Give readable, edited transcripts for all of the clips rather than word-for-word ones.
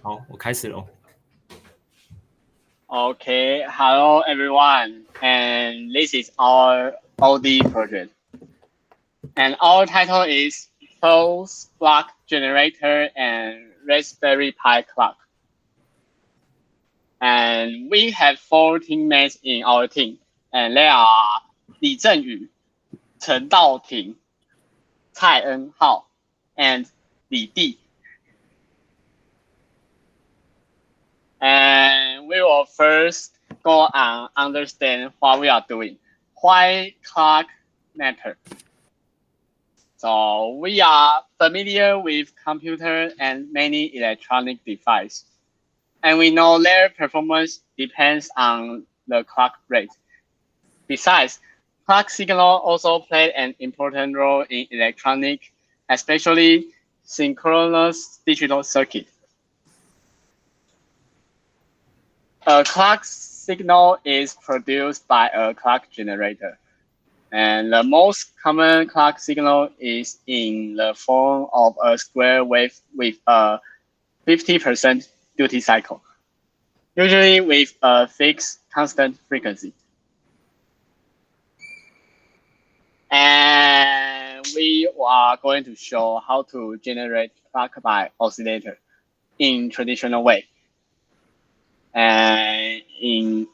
好，我开始喽。Okay, hello everyone, and this is our ODE project. And our title is Pulse Clock Generator and Raspberry Pi Clock. And we have 4 teammates in our team, and they are 李正宇、陈道廷、蔡恩浩 and 李弟. And we will first go and understand what we are doing. Why clock matter? So we are familiar with computer and many electronic devices. And we know their performance depends on the clock rate. Besides, clock signal also play an important role in electronic, especially synchronous digital circuit. A clock signal is produced by a clock generator. And the most common clock signal is in the form of a square wave with a 50% duty cycle, usually with a fixed constant frequency. And we are going to show how to generate clock by oscillator in traditional way. And in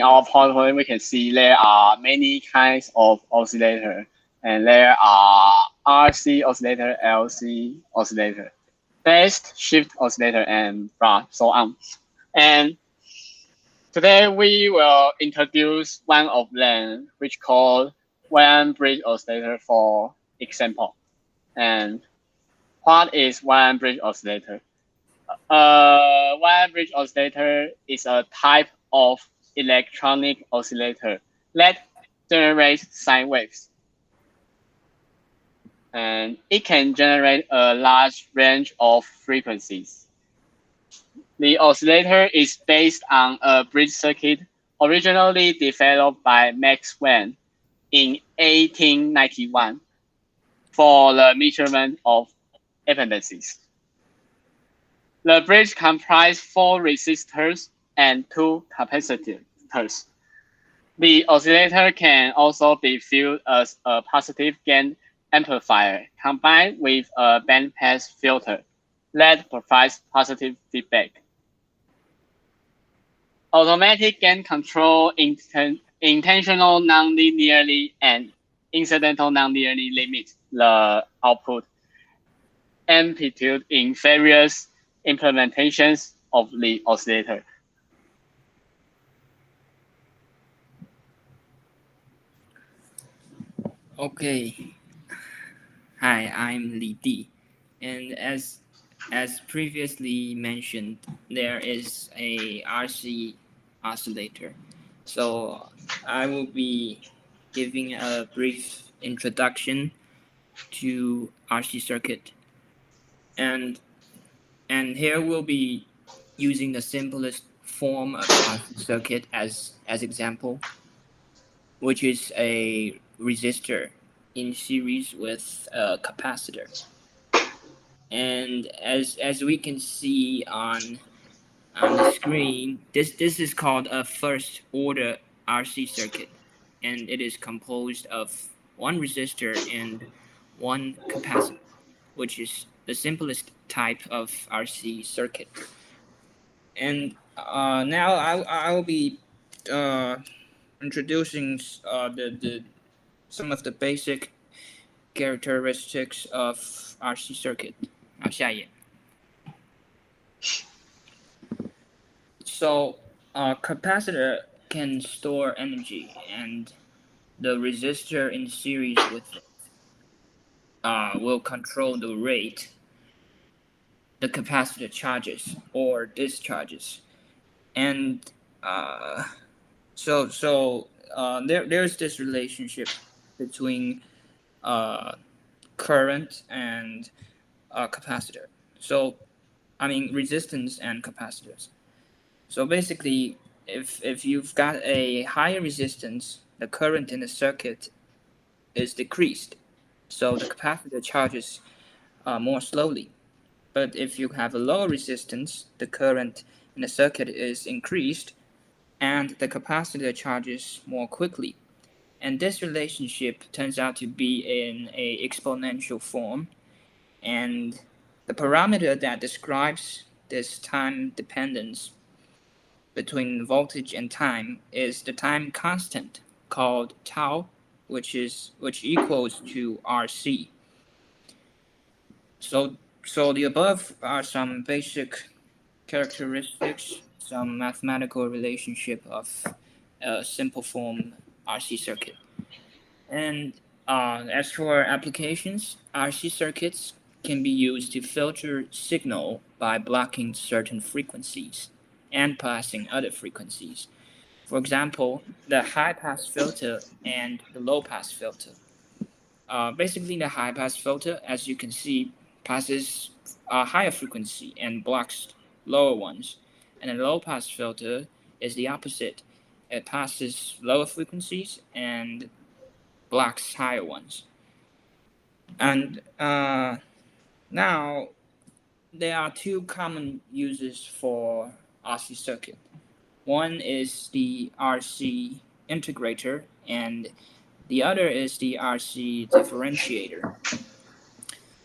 our PowerPoint, we can see there are many kinds of oscillator, and there are RC oscillator, LC oscillator, phase shift oscillator, and so on. And today we will introduce one of them, which called one bridge oscillator for example. And what is one bridge oscillator? One bridge oscillator is a type of electronic oscillator that generates sine waves. And it can generate a large range of frequencies. The oscillator is based on a bridge circuit originally developed by Max Wann in 1891 for the measurement of impedances. The bridge comprises 4 resistors and 2 capacitors. The oscillator can also be viewed as a positive gain amplifier combined with a bandpass filter that provides positive feedback. Automatic gain control intentional nonlinearly and incidental nonlinearly limit the output amplitude in various implementations of the oscillator. Okay. Hi, I'm Li Di, and as previously mentioned, there is a RC oscillator. So I will be giving a brief introduction to RC circuit, and here we'll be using the simplest form of RC circuit as example, which is a resistor in series with a capacitor. And as we can see on the screen, this is called a first order RC circuit, and it is composed of 1 resistor and 1 capacitor, which is the simplest type of RC circuit. And now I will be introducing some of the basic characteristics of RC circuit. 好，下一页。So, capacitor can store energy, and the resistor in series with it will control the rate the capacitor charges or discharges. And there's this relationship between current and capacitor. So, I mean resistance and capacitors. So basically, if you've got a higher resistance, the current in the circuit is decreased. So the capacitor charges more slowly. But if you have a lower resistance, the current in the circuit is increased and the capacitor charges more quickly. And this relationship turns out to be in an exponential form. And the parameter that describes this time dependence between voltage and time is the time constant called tau, which equals to RC. So the above are some basic characteristics, some mathematical relationship of a simple form RC circuit. And as for applications, RC circuits can be used to filter signal by blocking certain frequencies and passing other frequencies. For example, the high pass filter and the low pass filter. Basically, the high pass filter, as you can see, passes a higher frequency and blocks lower ones. And the low pass filter is the opposite. It passes lower frequencies and blocks higher ones. And now there are two common uses for RC circuit. One is the RC integrator, and the other is the RC differentiator.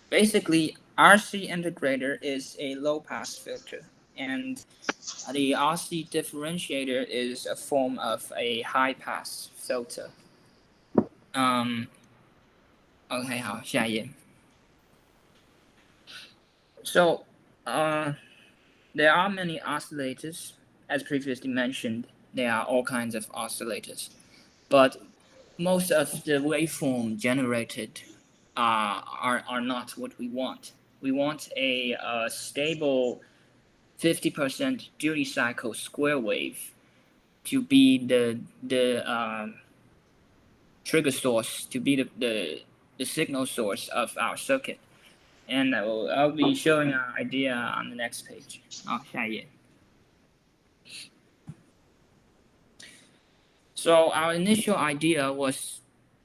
Basically, RC integrator is a low-pass filter, and the RC differentiator is a form of a high-pass filter. OK, 好，下一页。So, there are many oscillators. As previously mentioned, there are all kinds of oscillators, but most of the waveform generated are not what we want. We want a stable 50% duty cycle square wave to be the trigger source, to be the signal source of our circuit. And I'll be showing our idea on the next page. 好，下一页。So our initial idea was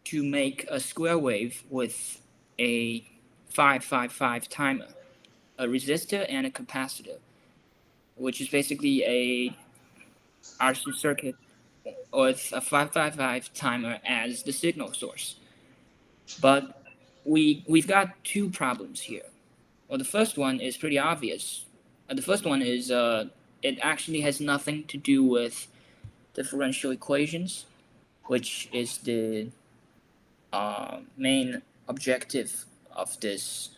to make a square wave with a 555 timer, a resistor and a capacitor, which is basically a RC circuit with a 555 timer as the signal source. But we've got two problems here. Well, the first one is pretty obvious. The first one is it actually has nothing to do with differential equations, which is the main objective of this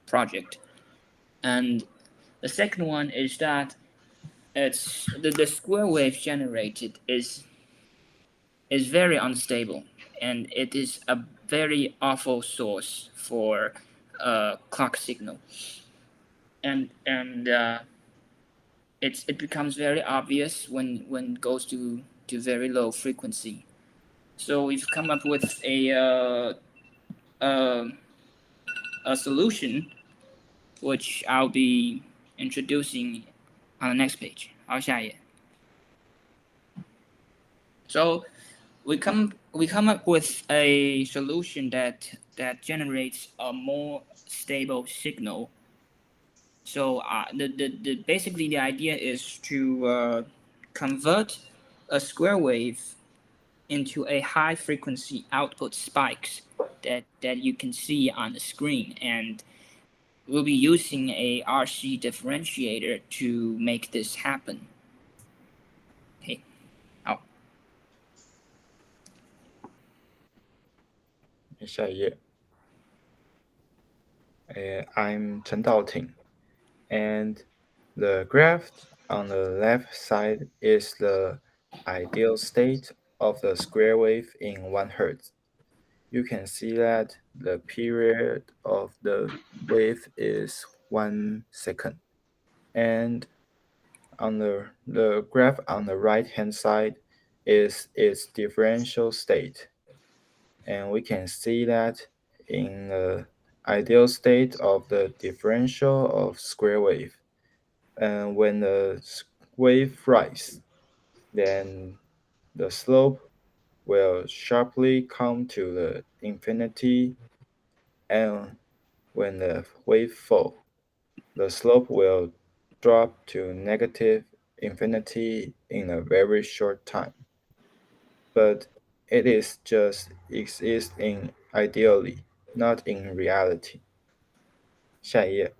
project. And the second one is that it's the square wave generated is very unstable, and it is a very awful source for clock signal. And it becomes very obvious when it goes to very low frequency. So we've come up with a solution, which I'll be introducing on the next page. 好，下一页。So we come up with a solution that generates a more stable signal. So basically the idea is to convert a square wave into a high frequency output spikes that you can see on the screen, and we'll be using a RC differentiator to make this happen. Okay. 好。下一页。I'm Chen Daoting, and the graph on the left side is the ideal state of the square wave in 1 Hz. You can see that the period of the wave is 1 second. And on the graph on the right-hand side is its differential state. And we can see that in the ideal state of the differential of square wave, and when the wave rises, then the slope will sharply come to the infinity, and when the wave falls, the slope will drop to negative infinity in a very short time. But it is just exists in ideally, not in reality. 下一页.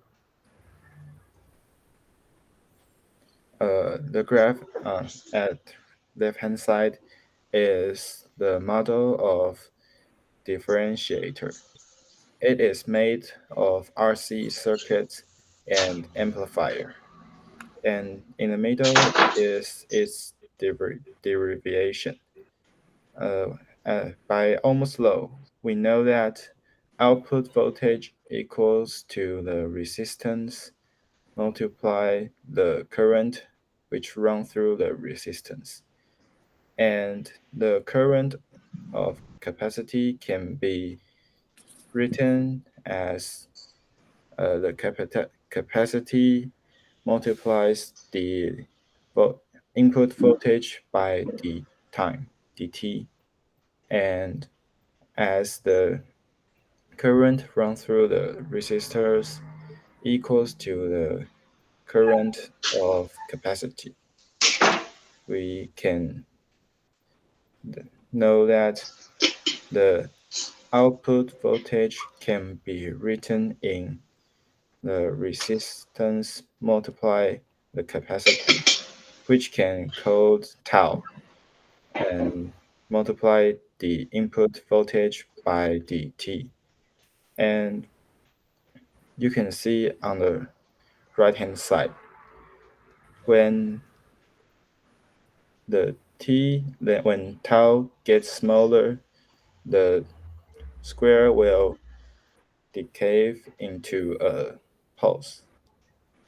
The graph at left-hand side is the model of differentiator. It is made of RC circuits and amplifier. And in the middle is its derivation. By almost low, we know that output voltage equals to the resistance multiply the current which run through the resistance. And the current of capacity can be written as the capacity multiplies the input voltage by the time, dt. And as the current run through the resistors equals to the current of capacity, we can know that the output voltage can be written in the resistance multiply the capacity, which can code tau, and multiply the input voltage by dt. And you can see on the right hand side, when when tau gets smaller, the square will decay into a pulse.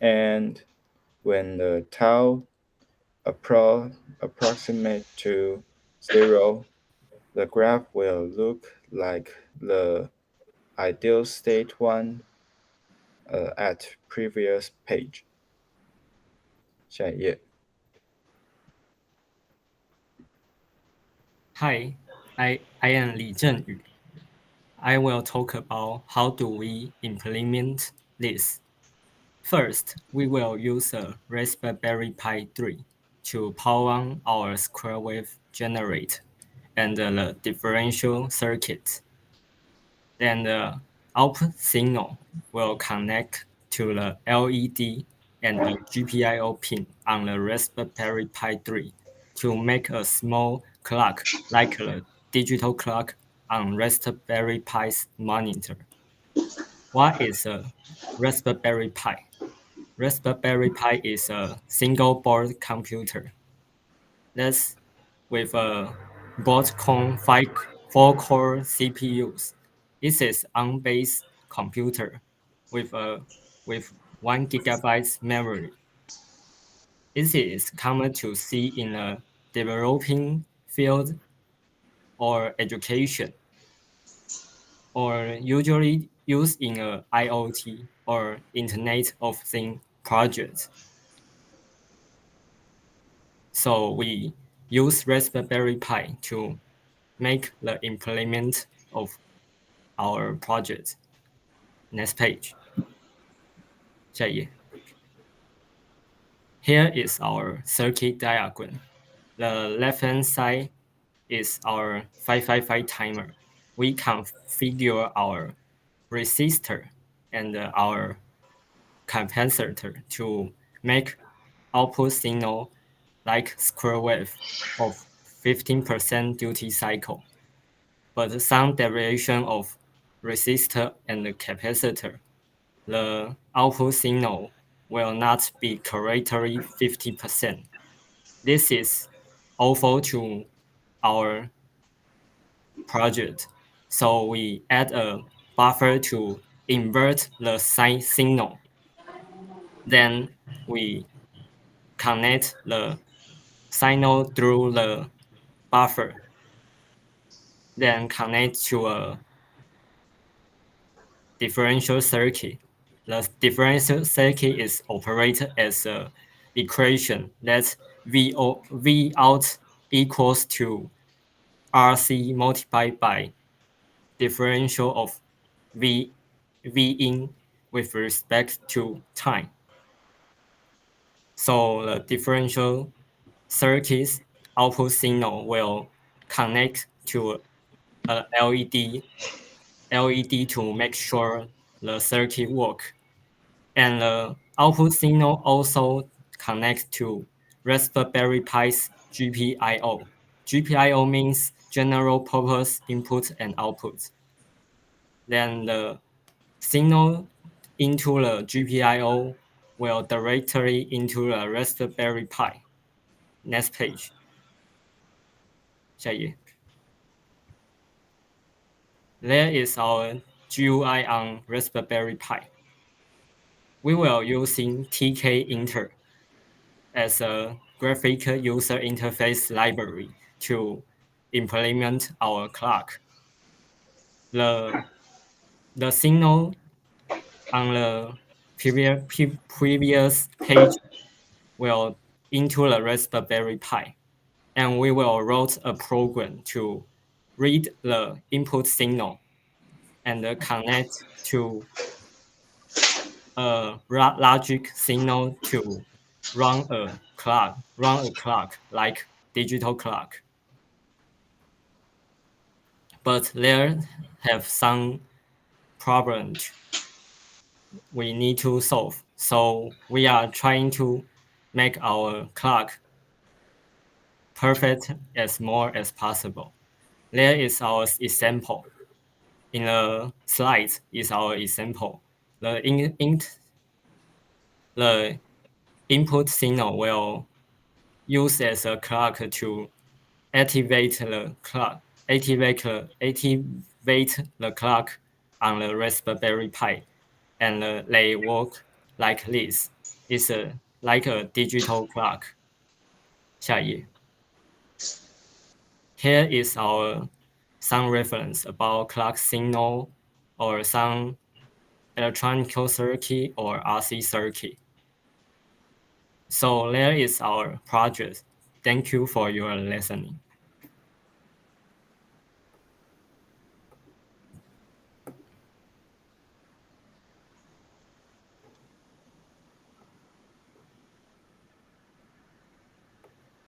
And when the tau approximate to 0, the graph will look like the ideal state one at previous page. 下一页. Hi, I am Li Zhenyu. I will talk about how do we implement this. First, we will use a Raspberry Pi 3 to power on our square wave generator and the differential circuit. Then the output signal will connect to the LED and the GPIO pin on the Raspberry Pi 3 to make a small clock like the digital clock on Raspberry Pi's monitor. What is a Raspberry Pi? Raspberry Pi is a single board computer. That's with a Broadcom 4-core CPUs. It is ARM-based computer with 1 gigabyte memory. It is common to see in a developing field or education, or usually used in a IoT or Internet of Things project. So we use Raspberry Pi to make the implement of our project. Next page. 下一页. Here is our circuit diagram. The left-hand side is our 555 timer. We configure our resistor and our capacitor to make output signal like square wave of 15% duty cycle, but some deviation of resistor and capacitor. The output signal will not be correctly 50%. This is awful to our project, so we add a buffer to invert the signal. Then we connect the signal through the buffer, then connect to a differential circuit. The differential circuit is operated as an equation that V out equals to RC multiplied by differential of V in with respect to time. So the differential circuit's output signal will connect to a LED to make sure the circuit work. And the output signal also connects to Raspberry Pi's GPIO. GPIO means general purpose input and output. Then the signal into the GPIO will directly into the Raspberry Pi. Next page. 下一页. There is our GUI on Raspberry Pi. We will using TK Inter as a graphic user interface library to implement our clock. The signal on the previous page will into the Raspberry Pi, and we will write a program to read the input signal and connect to a logic signal to run a clock like digital clock. But there have some problems we need to solve. So we are trying to make our clock perfect as more as possible. There is our example. In the slides is our example. The input signal will use as a clock to activate the clock on the Raspberry Pi, and they work like this. It's like a digital clock. 下一页. Here is some reference about clock signal or some electronic circuit or RC circuit. So there is our project. Thank you for your listening.